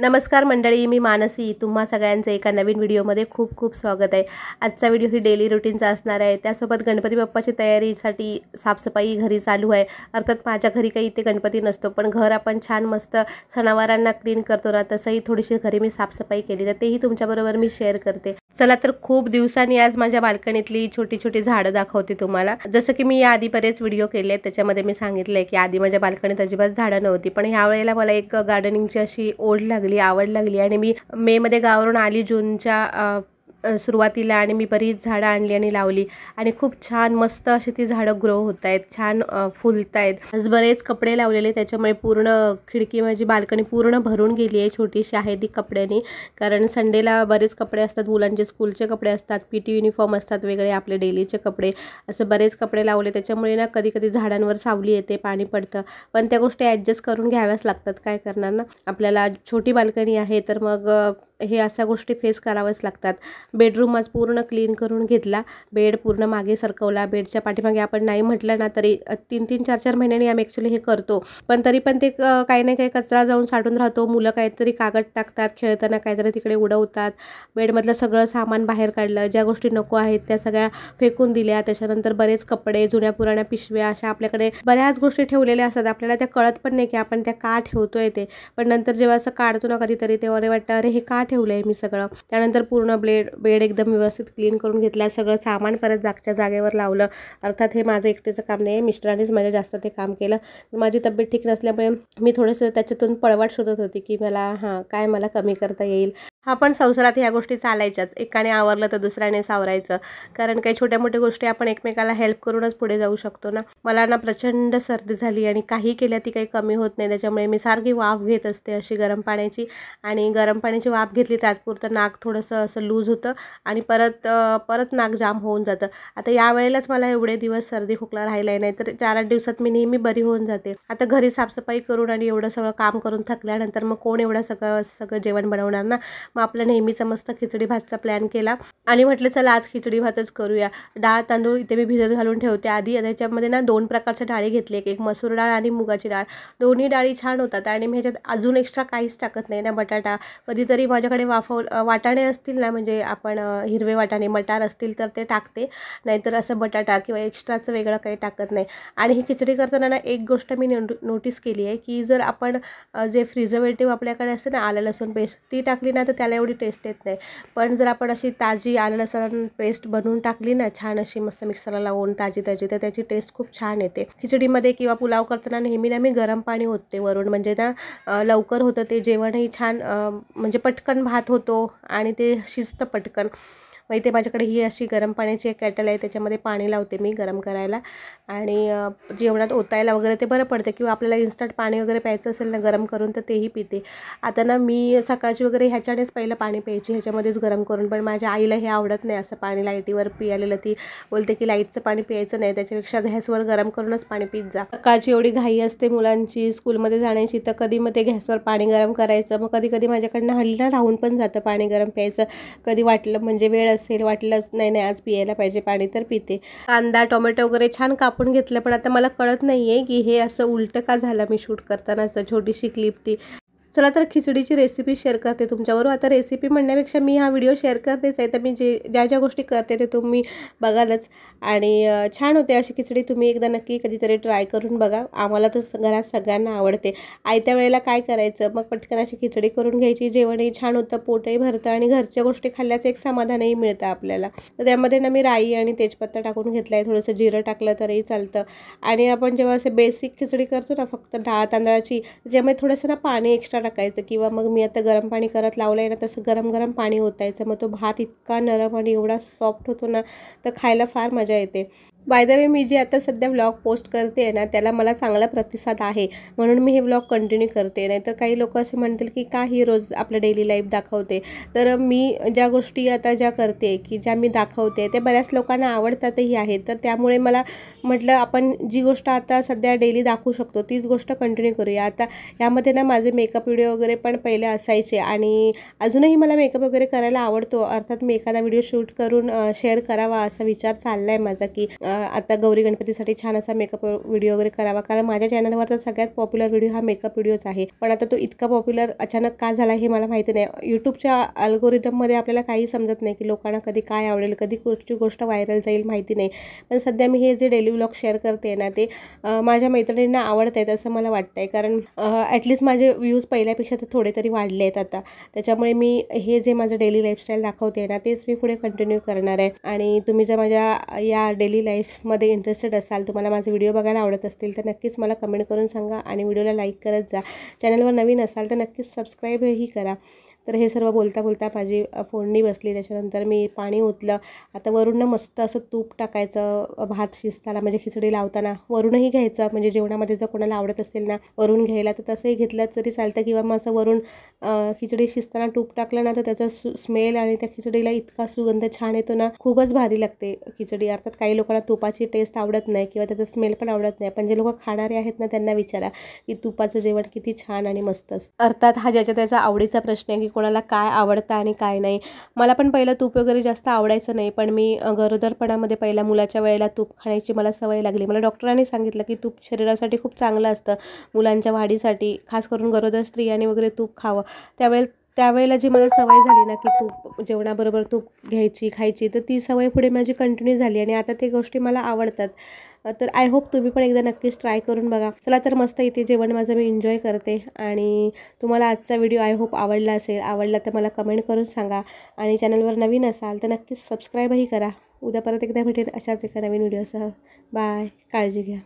नमस्कार मंडळी, मी मानसी. तुम्हा सगळ्यांचं एका नवीन व्हिडिओमध्ये खूप खूप स्वागत आहे. आजचा व्हिडिओ ही डेली रुटीनचा असणार आहे. त्यासोबत गणपती बाप्पाची तयारीसाठी साफसफाई घरी चालू आहे. अर्थात माझ्या घरी काही इथे गणपती नसतो, पण घर आपण छान मस्त सणावारांना क्लीन करतो ना, तसंही थोडीशी घरी मी साफसफाई केली, तर तेही तुमच्याबरोबर मी शेअर करते. चला तर खूप दिवसांनी आज माझ्या बाल्कनीतली छोटी छोटी झाडं दाखवते तुम्हाला. जसं की मी या आधी बरेच व्हिडिओ केले, त्याच्यामध्ये मी सांगितलंय की आधी माझ्या बाल्कनीत अजिबात झाडं नव्हती, पण ह्या वेळेला मला एक गार्डनिंगची अशी ओढ लागली, आवड लागली आणि मी मे मध्ये गावावरून आली जूनच्या सुरुवातीला आणि मी बरीच झाडं आणली आणि लावली आणि खूप छान मस्त अशी ती झाडं ग्रो होत आहेत, छान फुलत आहेत. आज बरेच कपडे लावलेले, त्याच्यामुळे पूर्ण खिडकी माझी बाल्कनी पूर्ण भरून गेली आहे. छोटीशी आहे ती कपड्यांनी, कारण संडेला बरेच कपडे असतात, मुलांचे स्कूलचे कपडे असतात, पीटी युनिफॉर्म असतात, वेगळे आपले डेलीचे कपडे, असं बरेच कपडे लावले. त्याच्यामुळे ना कधी कधी झाडांवर सावली येते, पाणी पडतं, पण त्या गोष्टी ॲडजस्ट करून घ्याव्याच लागतात. काय करणार ना, आपल्याला छोटी बाल्कनी आहे तर मग हे अशा गोष्टी फेस कराव्याच लागतात. बेडरूम आज पूर्ण क्लीन करून घेतला, बेड पूर्ण मागे सरकवला. बेडच्या पाठीमागे आपण नाही म्हटलं ना तरी 3-3, 4-4 महिन्यांनी आम्ही ॲक्च्युली हे करतो, पण तरी पण ते काही ना काही कचरा जाऊन साठून राहतो. मुलं काहीतरी कागद टाकतात, खेळताना काहीतरी तिकडे उडवतात. बेडमधलं सगळं सामान बाहेर काढलं, ज्या गोष्टी नको आहेत त्या सगळ्या फेकून दिल्या. त्याच्यानंतर बरेच कपडे, जुन्या पुराण्या पिशव्या, अशा आपल्याकडे बऱ्याच गोष्टी ठेवलेल्या असतात. आपल्याला त्या कळत पण नाही की आपण त्या का ठेवतोय ते, पण नंतर जेव्हा असं काढतो ना कधीतरी, तेव्हा अरे वाटतं अरे हे का ठेवलंय मी सगळं. त्यानंतर पूर्ण बेड एकदम व्यवस्थित क्लीन करून घेतला, सगळं सामान परत जागच्या जागेवर लावलं. अर्थात हे माझं एकटीचं काम नाही, मिस्टरांनीच माझ्या जास्त ते काम केलं. माझी तब्येत ठीक नसल्यामुळे मी थोडंसं त्याच्यातून पळवाट शोधत होती की काय मला कमी करता येईल. हा, पण संसारात ह्या गोष्टी चालायच्याच, एकाने आवरलं तर दुसऱ्याने सावरायचं, कारण काही छोट्या मोठ्या गोष्टी आपण एकमेकाला हेल्प करूनच पुढे जाऊ शकतो ना. मला ना प्रचंड सर्दी झाली आणि काही केल्या ती काही कमी होत नाही, त्याच्यामुळे मी सारखी वाफ घेत असते अशी गरम पाण्याची, आणि गरम पाण्याची वाफ घेतली तात्पुरतं नाक थोडंसं असं लूज होतं आणि परत नाक जाम होऊन जातं. आता या वेळेलाच मला एवढे दिवस सर्दी खोकला राहिला नाही, तर 4-8 दिवसात मी नेहमी बरी होऊन जाते. आता घरी साफसफाई करून आणि एवढं सगळं काम करून थकल्यानंतर मग कोण एवढं सगळं जेवण बनवणार ना. मग आपलं नेहमीचा मस्त खिचडी भातचा प्लॅन केला आणि म्हटलं चला आज खिचडी भातच करूया. डाळ तांदूळ इथे मी भिजत घालून ठेवते आधी. त्याच्यामध्ये ना 2 प्रकारच्या डाळी घेतली, एक मसूर डाळ आणि मुगाची डाळ. दोन्ही डाळी छान होतात आणि मी ह्याच्यात अजून एक्स्ट्रा काहीच टाकत नाही ना. बटाटा कधीतरी माझ्याकडे वाटाणे असतील ना, म्हणजे आपण हिरवे वाटाणे मटार असतील तर ते टाकते, नाहीतर असं बटाटा किंवा एक्स्ट्राचं वेगळं काही टाकत नाही. आणि ही खिचडी करताना ना एक गोष्ट मी नोटीस केली आहे की जर आपण जे प्रिझर्वेटिव्ह आपल्याकडे असते ना, आलं लसूण पेस्ट, ती टाकली ना तर त्याला एवढी टेस्ट येत नाही. पण जर आपण अशी ताजी आलं लसूण पेस्ट बनवून टाकली ना, छान अशी मस्त मिक्सरला लावून ताजी, तर त्याची टेस्ट खूप छान येते. खिचडीमध्ये किंवा पुलाव करताना नेहमी ना मी गरम पाणी होते वरून, म्हणजे ना लवकर होतं ते जेवणही छान, म्हणजे पटकन भात होतो आणि ते शिजतं पटकन. मग इथे माझ्याकडे ही अशी गरम पाण्याची एक केटल आहे, त्याच्यामध्ये पाणी लावते मी गरम करायला आणि जेवणात ओतायला वगैरे ते बरं पडतं, किंवा आपल्याला इन्स्टंट पाणी वगैरे प्यायचं असेल ना गरम करून तर तेही पिते. आता ना मी सकाळची वगैरे ह्याच्यानेच पहिलं पाणी प्यायची, ह्याच्यामध्येच गरम करून, पण माझ्या आईला हे आवडत नाही असं पाणी लाईटीवर पियालेलं. ती बोलते की लाईटचं पाणी प्यायचं नाही, त्याच्यापेक्षा गॅसवर गरम करूनच पाणी पित जा. सकाळची एवढी घाई असते मुलांची स्कूलमध्ये जाण्याची, तर कधी मग ते गॅसवर पाणी गरम करायचं. मग कधी कधी माझ्याकडनं हल्ली ना राहून पण जातं पाणी गरम प्यायचं. कधी वाटलं म्हणजे वेळ असेल, वाटलंच नाही आज पियायला पाहिजे पाणी, तर पिते. कांदा टोमॅटो वगैरे छान कापून घेतलं, पण आता मला कळत नाही आहे की हे असं उलटं का झालं. मी शूट करतानाच छोटीशी क्लिप ती. चला तर खिचडीची रेसिपी शेअर करते तुमच्याबरोबर. आता रेसिपी म्हणण्यापेक्षा मी हा व्हिडिओ शेअर करतेच आहे, तर मी ज्या गोष्टी करते ते तुम्ही बघालच. आणि छान होते अशी खिचडी, तुम्ही एकदा नक्की कधीतरी ट्राय करून बघा. आम्हाला तर घरात सगळ्यांना आवडते. आयत्या वेळेला काय करायचं, मग पटकन अशी खिचडी करून घ्यायची, जेवणही छान होतं, पोटही भरतं आणि घरच्या गोष्टी खाल्ल्याचं एक समाधानही मिळतं आपल्याला. तर त्यामध्ये ना मी राई आणि तेजपत्ता टाकून घेतला आहे, थोडंसं जिरं टाकलं तरी चालतं. आणि आपण जेव्हा असे बेसिक खिचडी करतो ना फक्त डाळ तांदळाची, ज्यामध्ये थोडंसं ना पाणी एक्स्ट्रा टाकायचं, किंवा मग मी आता गरम पाणी करत लावलं आहे ना, तसं गरम पाणी ओतायचं. मग तो भात इतका नरम आणि एवढा सॉफ्ट होतो ना, तर खायला फार मजा येते. बाय द वे, मी जे आता सध्या व्लॉग पोस्ट करते आहे ना, त्याला मला चांगला प्रतिसाद आहे, म्हणून मी हे व्लॉग कंटिन्यू करते. नाहीतर काही लोक असे म्हणतील की का ही रोज आपलं डेली लाईफ दाखवते. तर मी ज्या गोष्टी आता ज्या करते, की ज्या मी दाखवते, ते बऱ्याच लोकांना आवडतातही आहेत. तर त्यामुळे मला म्हटलं आपण जी गोष्ट आता सध्या डेली दाखवू शकतो तीच गोष्ट कंटिन्यू करूया. आता यामध्ये ना माझे मेकअप व्हिडिओ वगैरे पण पहिले असायचे आणि अजूनही मला मेकअप वगैरे करायला आवडतो. अर्थात मी एखादा व्हिडिओ शूट करून शेअर करावा असा विचार चालला आहे माझा, की आता गौरी गणपतीसाठी छान असा मेकअप व्हिडिओ वगैरे करावा, कारण माझ्या चॅनलवरचा सगळ्यात पॉप्युलर व्हिडिओ हा मेकअप व्हिडिओच आहे. पण आता तो इतका पॉप्युलर अचानक का झाला हे मला माहिती नाही. यूट्यूबच्या अल्गोरिदममध्ये आपल्याला काही समजत नाही की लोकांना कधी काय आवडेल, कधी कुठची गोष्ट व्हायरल जाईल माहिती नाही. पण सध्या मी हे जे डेली व्लॉग शेअर करते ना ते माझ्या मैत्रिणींना आवडत आहेत असं मला वाटतं आहे, कारण ॲटलिस्ट माझे व्ह्यूज पहिल्यापेक्षा तर थोडे तरी वाढले आहेत आता. त्याच्यामुळे मी हे जे माझं डेली लाईफस्टाईल दाखवते ना तेच मी पुढे कंटिन्यू करणार आहे. आणि तुम्ही जर माझ्या या डेली लाईफमध्ये इंटरेस्टेड असाल, तुम्हाला माझे व्हिडिओ बघायला आवडत असतील तर नक्कीच मला कमेंट करून सांगा आणि व्हिडिओला लाईक करत जा. चॅनलवर नवीन असाल तर नक्कीच सबस्क्राईबही करा. तर हे सर्व बोलता बोलता माझी फोडणी बसली. त्याच्यानंतर मी पाणी ओतलं. आता वरूननं मस्त असं तूप टाकायचं भात शिजताना, म्हणजे खिचडी लावताना वरूनही घ्यायचं, म्हणजे जेवणामध्ये जर कोणाला आवडत असेल ना वरून घ्यायला तर तसंही घेतलं तरी चालतं, किंवा मग असं वरून खिचडी शिजताना तूप टाकलं ना तर त्याचा स्मेल आणि त्या खिचडीला इतका सुगंध छान येतो ना, खूपच भारी लागते खिचडी. अर्थात काही लोकांना तुपाची टेस्ट आवडत नाही किंवा त्याचा स्मेल पण आवडत नाही, पण जे लोक खाणारे आहेत ना त्यांना विचारा की तुपाचं जेवण किती छान आणि मस्त असतं. अर्थात हा ज्याच्या त्याचा आवडीचा प्रश्न आहे की कोणाला काय आवडतं आणि काय नाही. मला पण पहिलं तूप वगैरे जास्त आवडायचं नाही, पण मी गरोदरपणामध्ये पहिल्या मुलाच्या वेळेला तूप खाण्याची मला सवय लागली. मला डॉक्टरांनी सांगितलं की तूप शरीरासाठी खूप चांगलं असतं, मुलांच्या वाढीसाठी, खास करून गरोदर स्त्रियांनी वगैरे तूप खावं. त्यावेळेला जी मला सवय झाली ना की तूप जेवणाबरोबर तूप घ्यायची खायची, तर ती सवय पुढे माझी कंटिन्यू झाली आणि आता ते गोष्टी मला आवडतात. तर आय होप तुम्ही पण एकदा नक्कीच ट्राय करून बघा. चला तर मस्त इथे जेवण माझं मी एन्जॉय करते आणि तुम्हाला आजचा व्हिडिओ आय होप आवडला असेल. आवडला तर मला कमेंट करून सांगा आणि चॅनलवर नवीन असाल तर नक्कीच सबस्क्राईबही करा. उद्या परत एकदा भेटेन अशाच एका नवीन व्हिडिओसह. बाय, काळजी घ्या.